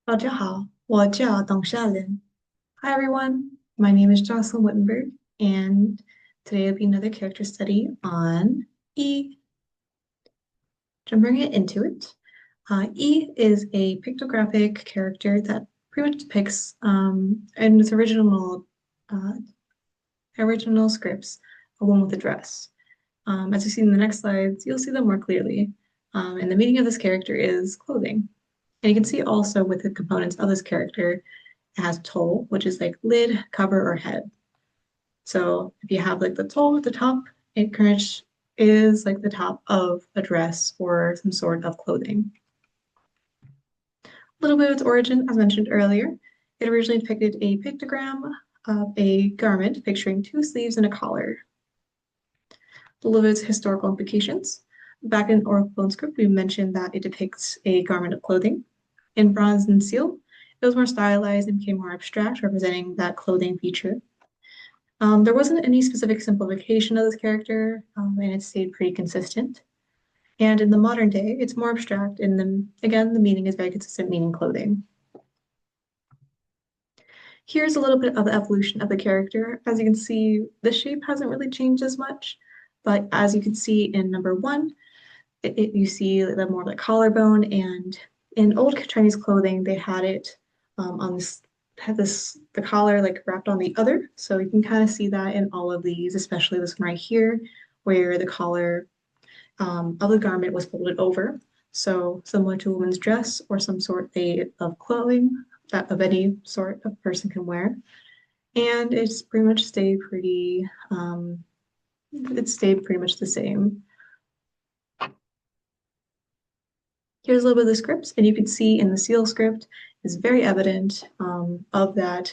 大家好，我叫董夏琳. Hi everyone, my name is Jocelyn Wittenberg, and today will be another character study on E. Jumping right into it, E is a pictographic character that pretty much depicts in its uh, original scripts a woman with a dress. As you see in the next slides, you'll see them more clearly. And the meaning of this character is clothing. And you can see also with the components of this character, it has toe, which is like lid, cover, or head. So if you have like the toe at the top, it pretty much is like the top of a dress or some sort of clothing. A little bit of its origin, as mentioned earlier, it originally depicted a pictogram of a garment picturing two sleeves and a collar. A little bit of its historical implications. Back in Oracle Bone Script, we mentioned that it depicts a garment of clothing. In Bronze and Seal, it was more stylized and became more abstract, representing that clothing feature. There wasn't any specific simplification of this character, and it stayed pretty consistent. And in the modern day, it's more abstract, and then again, the meaning is very consistent, meaning clothing. Here's a little bit of the evolution of the character. As you can see, the shape hasn't really changed as much, but as you can see in number one, you see the more like collarbone, and in old Chinese clothing, they had it on this had this the collar like wrapped on the other. So you can kind of see that in all of these, especially this one right here, where the collar of the garment was folded over. So similar to a woman's dress or some sort of clothing that of any sort of person can wear. And it's pretty much it stayed pretty much the same. Here's a little bit of the scripts, and you can see in the seal script is very evident of that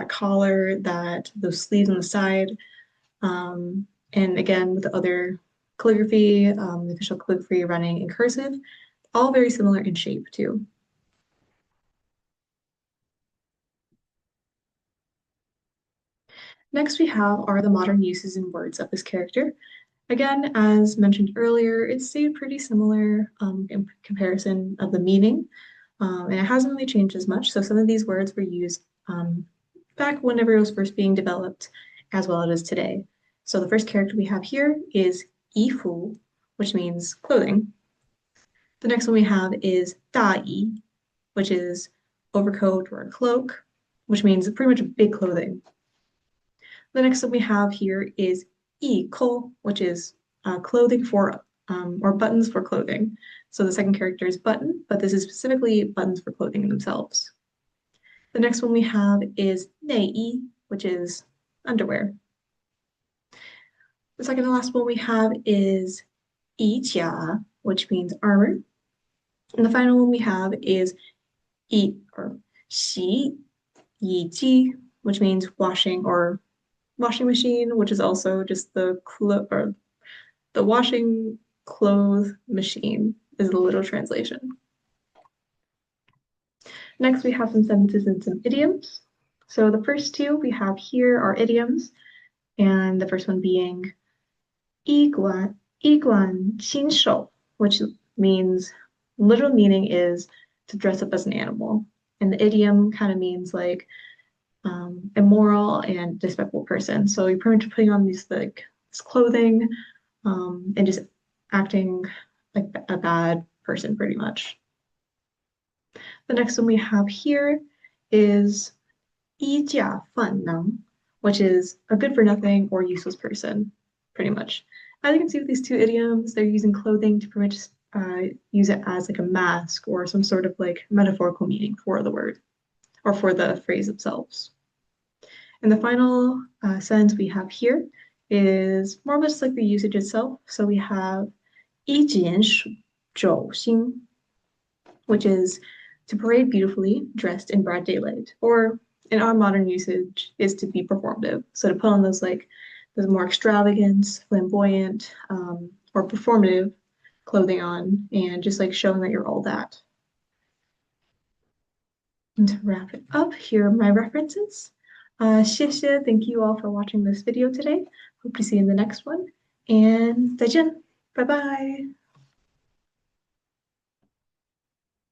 collar, that those sleeves on the side, and again with the other calligraphy, the official calligraphy running in cursive, all very similar in shape too. Next we have are the modern uses and words of this character. Again, as mentioned earlier, it stayed pretty similar in comparison of the meaning, and it hasn't really changed as much. So some of these words were used back whenever it was first being developed, as well as it is today. So the first character we have here is 衣服, which means clothing. The next one we have is 大衣, which is overcoat or a cloak, which means pretty much big clothing. The next one we have here is 衣扣, which is clothing for or buttons for clothing. So the second character is button, but this is specifically buttons for clothing themselves. The next one we have is 内衣, which is underwear. The second and last one we have is 衣甲, which means armor. And the final one we have is 洗衣机, which means washing or washing machine, which is also just the washing clothes machine is the literal translation. Next, we have some sentences and some idioms. So the first two we have here are idioms, and the first one being 衣冠禽兽, which means literal meaning is to dress up as an animal, and the idiom kind of means like immoral and disrespectful person. So you're pretty much putting on this clothing and just acting like a bad person pretty much. The next one we have here is 衣架饭能, which is a good for nothing or useless person, pretty much. As you can see with these two idioms, they're using clothing to pretty much use it as like a mask or some sort of like metaphorical meaning for the word or for the phrase themselves. And the final sentence we have here is more or less like the usage itself. So we have 衣锦走心, which is to parade beautifully dressed in broad daylight, or in our modern usage is to be performative. So to put on those more extravagant, flamboyant, or performative clothing on, and just like showing that you're all that. And to wrap it up, here are my references. 谢谢, thank you all for watching this video today. Hope to see you in the next one. And 再见, bye bye.